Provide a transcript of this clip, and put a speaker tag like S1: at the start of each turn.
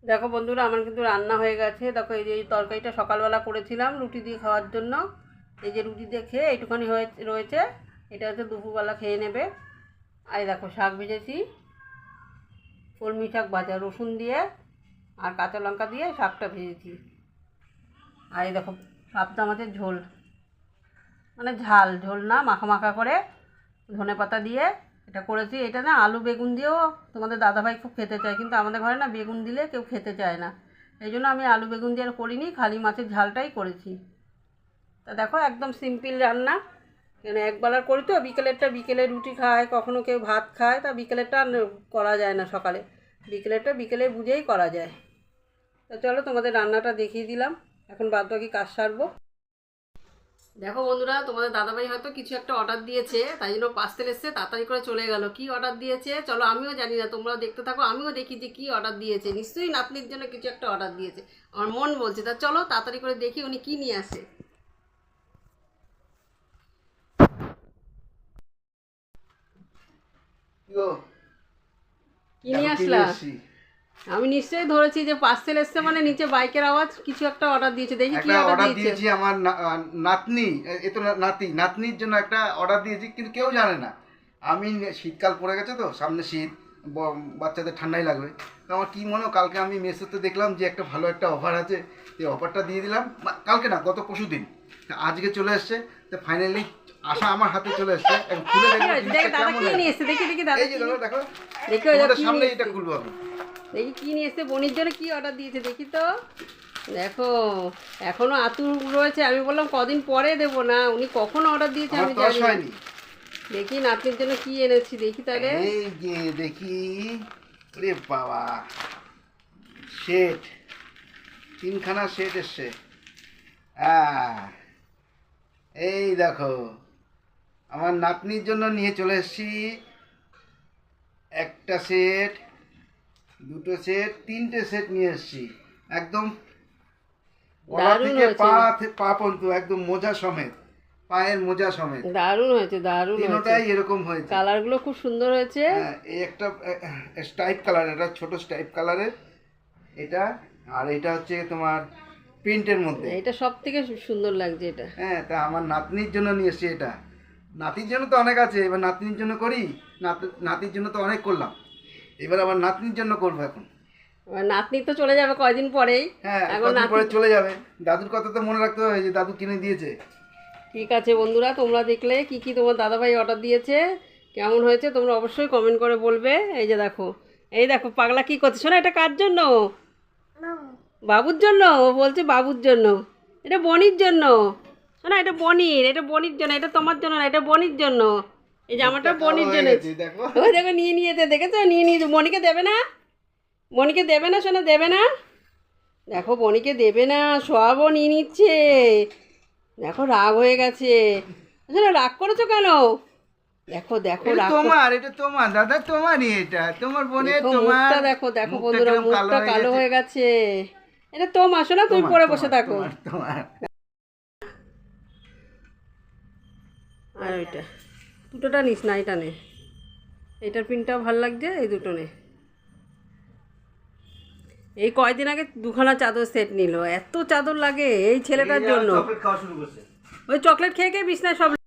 S1: দেখো বন্ধুরা, আমার কিন্তু রান্না হয়ে গেছে। দেখো এই যে এই তরকারিটা সকালবেলা করেছিলাম রুটি দিয়ে খাওয়ার জন্য। এই যে রুটি দিয়ে খেয়ে এইটুখানি রয়েছে, এটা হচ্ছে দুপুরবেলা খেয়ে নেবে। আর এই দেখো শাক ভেজেছি, কলমি শাক ভাজা রসুন দিয়ে আর কাঁচা লঙ্কা দিয়ে শাকটা ভেজেছি। আর এই দেখো পাবদা মাছের ঝোল, মানে ঝাল ঝোল না, মাখা মাখা করে ধনেপাতা দিয়ে এটা করেছি। এটা না আলু বেগুন দিয়েও তোমাদের দাদাভাই খুব খেতে চায়, কিন্তু আমাদের ঘরে না বেগুন দিলে কেউ খেতে চায় না। এই জন্য আমি আলু বেগুন দিয়ে করিনি, খালি মাছের ঝালটাই করেছি। তা দেখো একদম সিম্পল রান্না, কেন একবেলার করি তো, বিকেলেরটা বিকেলে রুটি খায়, কখনো কেউ ভাত খায়, তা বিকেলেরটা আর করা যায় না সকালে, বিকেলেরটা বিকেলে বুঝেই করা যায়। তা চলো তোমাদের রান্নাটা দেখিয়ে দিলাম, এখন বাদ বাকি কাজ সারবো। দেখো বন্ধুরা, তোমাদের দাদাভাই হয়তো কিছু একটা অর্ডার দিয়েছে, তাই জন্য পার্সেল এসছে, তাড়াতাড়ি করে চলে গেল। কি অর্ডার দিয়েছে চলো, আমিও জানি না, তোমরাও দেখতে থাকো, আমিও দেখি যে কী অর্ডার দিয়েছে। নিশ্চয়ই নাতনির জন্য কিছু একটা অর্ডার দিয়েছে, আমার মন বলছে। তা চলো তাড়াতাড়ি করে দেখি উনি কী নিয়ে আসে। কি নিয়ে আসলা? আমি নিশ্চয়ই ধরেছি যে পার্সেল এসছে মানে নিচে বাইকের আওয়াজ, কিছু একটা অর্ডার দিয়েছে। দেখি কি অর্ডার দিয়েছি।
S2: আমার নাতনি, এ তো নাতনির জন্য একটা অর্ডার দিয়েছি, কিন্তু কেউ জানে না। আমি শীতকাল পড়ে গেছে তো, সামনে শীত, বাচ্চাদের ঠান্ডাই লাগবে। তো আমার কী মনে হয়, কালকে আমি মেসোতে দেখলাম যে একটা ভালো একটা অফার আছে, এই অফারটা দিয়ে দিলাম। কালকে না, গত পরশু দিন, আজকে চলে এসছে। তো ফাইনালি আশা আমার হাতে চলে এসছে। এখন খুলে দেখো এই যে দেখো, তোমাদের সামনে এটা খুলবো আমি।
S1: দেখি কি নিয়ে এসছে, বোনের জন্য কি অর্ডার দিয়েছে দেখি তো। দেখো এখনো আতুর রয়েছে, আমি বললাম কদিন পরে দেবো না, উনি কখন অর্ডার দিয়েছে আমি জানি না। দেখি নাতনির জন্য কি এনেছি দেখি তাহলে।
S2: এই যে দেখি, রে বাবা, সেট, তিনখানা সেট এসছে। এই দেখো, আমার নাতনির জন্য নিয়ে চলে এসেছি একটা সেট, দুটো সেট, তিনটে সেট নিয়ে এসেছি। একদম গলা থেকে পা পর্যন্ত, একদম মোজা সমেত, পায়ের মোজা সমেত।
S1: দারুণ হয়েছে, দারুণ হয়েছে,
S2: তিনটাই এরকম হয়েছে।
S1: কালারগুলো খুব সুন্দর হয়েছে।
S2: এই একটা স্ট্রাইপ কালার, এটা ছোট স্ট্রাইপ কালারের এটা। আর এটা হচ্ছে তোমার প্রিন্টের মধ্যে,
S1: এটা সব থেকে সুন্দর লাগছে এটা।
S2: হ্যাঁ, তা আমার নাতনির জন্য নিয়ে এসেছি এটা। নাতির জন্য তো অনেক আছে, এবার নাতনির জন্য করি। নাতির জন্য তো অনেক করলাম, এবার আবার নাতনির জন্য করবো এখন।
S1: নাতনি তো চলে যাবে কয়দিন পরেই।
S2: হ্যাঁ, কদিন পরে চলে যাবে। দাদুর কথা তো মনে রাখতে হবে, যে দাদু কিনে দিয়েছে।
S1: ঠিক আছে বন্ধুরা, তোমরা দেখলে কি কি তোমার দাদাভাই অর্ডার দিয়েছে, কেমন হয়েছে তোমরা অবশ্যই কমেন্ট করে বলবে। এই যে দেখো, এই দেখো পাগলা কি করছে, শোনো এটা কার জন্য? বাবুর জন্য। ও বলছে বাবুর জন্য, এটা বনির জন্য। শোনো এটা বনির, এটা বনির জন্য, এটা তোমার জন্য না, এটা বনির জন্য। এই জামাটা বনির জন্য। ওই দেখো নিয়ে নিয়েছে, দেখেছো, নিয়ে নিয়েছে। মনিকে দেবে না, মনিকে দেবে না, শোনো দেবে না। দেখো বনিকে দেবে না, সবও নিয়ে নিচ্ছে। দেখো রাগ হয়ে গেছে। আচ্ছা রাগ করেছো কেন? দেখো দেখো
S2: তোমার, এটা তোমার দাদা, তোমারই এটা, তোমার বোনের, তোমার।
S1: দেখো দেখো বন্ধুরা, মুখটা কালো হয়ে গেছে। এটা তোমার, শোনো তুমি পরে বসে থাকো।
S2: তোমার।
S1: আর ওইটা দুটোটা নিস না, এটা নে, এটার প্রিন্টটাও ভালো লাগছে, এই দুটো নে। এই কয়দিন আগে দুখানা চাদর সেট নিল, এত চাদর লাগে এই ছেলেটার জন্য। ওই চকলেট খেয়ে খেয়ে বিছনায় সব